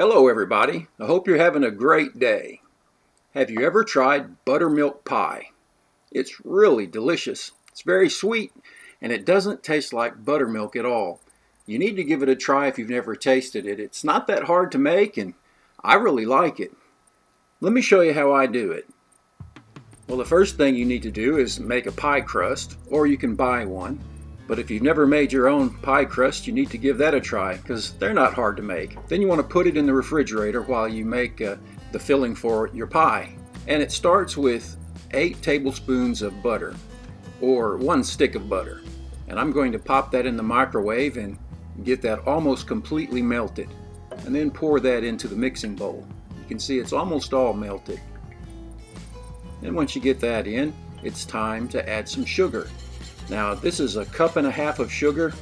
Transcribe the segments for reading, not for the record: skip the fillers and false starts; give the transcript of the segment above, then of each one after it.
Hello everybody, I hope you're having a great day. Have you ever tried buttermilk pie? It's really delicious. It's very sweet and it doesn't taste like buttermilk at all. You need to give it a try if you've never tasted it. It's not that hard to make and I really like it. Let me show you how I do it. Well, the first thing you need to do is make a pie crust, or you can buy one. But if you've never made your own pie crust, you need to give that a try because they're not hard to make. Then you want to put it in the refrigerator while you make the filling for your pie. And it starts with 8 tablespoons of butter, or 1 stick of butter. And I'm going to pop that in the microwave and get that almost completely melted. And then pour that into the mixing bowl. You can see it's almost all melted. And once you get that in, it's time to add some sugar. Now this is 1.5 cups of sugar.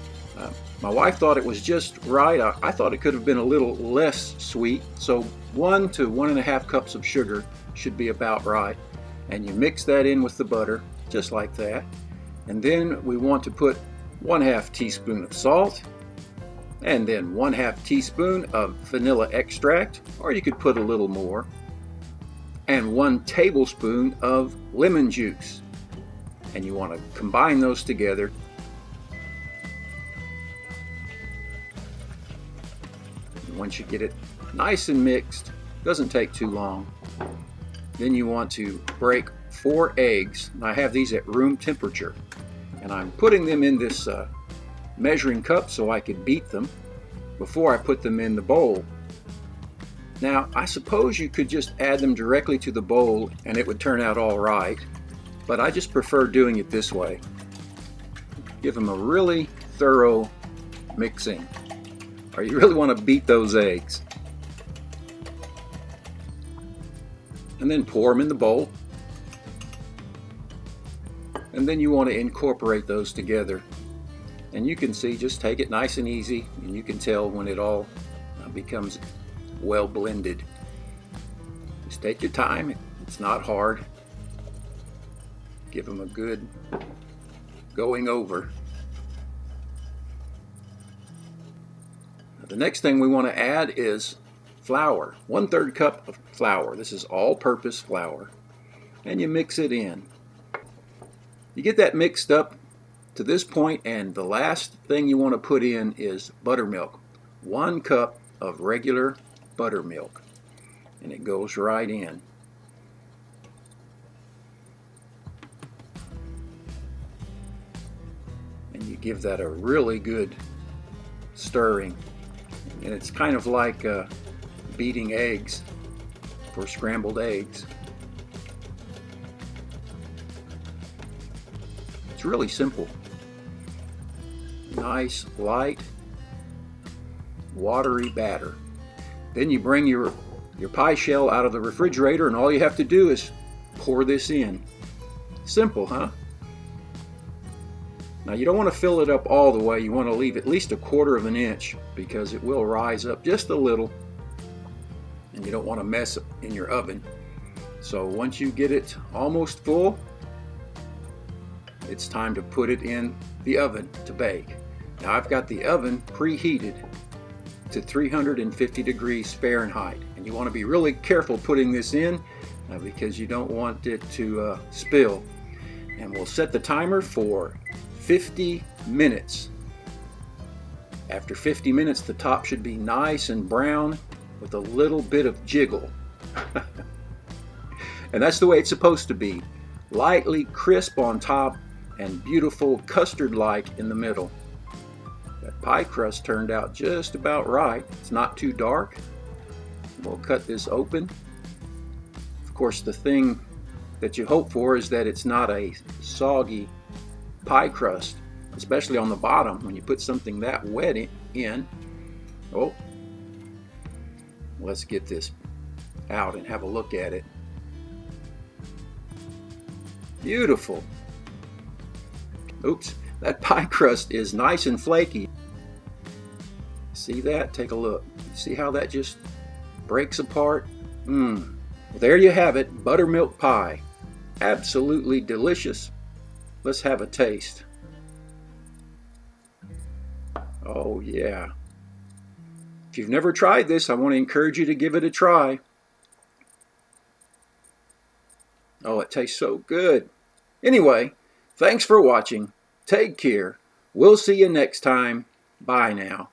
My wife thought it was just right. I thought it could have been a little less sweet. So 1 to 1.5 cups of sugar should be about right. And you mix that in with the butter, just like that. And then we want to put 1/2 teaspoon of salt, and then 1/2 teaspoon of vanilla extract, or you could put a little more, and 1 tablespoon of lemon juice. And you want to combine those together. And once you get it nice and mixed, doesn't take too long, then you want to break 4 eggs. And I have these at room temperature, and I'm putting them in this measuring cup so I could beat them before I put them in the bowl. Now I suppose you could just add them directly to the bowl and it would turn out all right. But I just prefer doing it this way. Give them a really thorough mixing, or you really want to beat those eggs. And then pour them in the bowl. And then you want to incorporate those together. And you can see, just take it nice and easy, and you can tell when it all becomes well blended. Just take your time, it's not hard. Give them a good going over. The next thing we want to add is flour. 1/3 cup of flour. This is all-purpose flour. And you mix it in. You get that mixed up to this point, and the last thing you want to put in is buttermilk. 1 cup of regular buttermilk. And it goes right in. You give that a really good stirring, and it's kind of like beating eggs for scrambled eggs. It's really simple. Nice, light, watery batter. Then you bring your pie shell out of the refrigerator, and all you have to do is pour this in. Simple, huh? Now you don't want to fill it up all the way. You want to leave at least 1/4 inch because it will rise up just a little, and you don't want to mess in your oven. So once you get it almost full, it's time to put it in the oven to bake. Now I've got the oven preheated to 350 degrees Fahrenheit, and you want to be really careful putting this in because you don't want it to spill. And we'll set the timer for 50 minutes. After 50 minutes, the top should be nice and brown with a little bit of jiggle. And that's the way it's supposed to be. Lightly crisp on top and beautiful custard-like in the middle. That pie crust turned out just about right. It's not too dark. We'll cut this open. Of course, the thing that you hope for is that it's not a soggy pie crust, especially on the bottom when you put something that wet in. Oh, let's get this out and have a look at it. Beautiful. Oops, that pie crust is nice and flaky. See that? Take a look. See how that just breaks apart? Well, there you have it, buttermilk pie. Absolutely delicious. Let's have a taste. Oh yeah. If If you've never tried this, I want to encourage you to give it a try. Oh, it tastes so good. Anyway, thanks for watching. Take care. We'll see you next time. Bye now.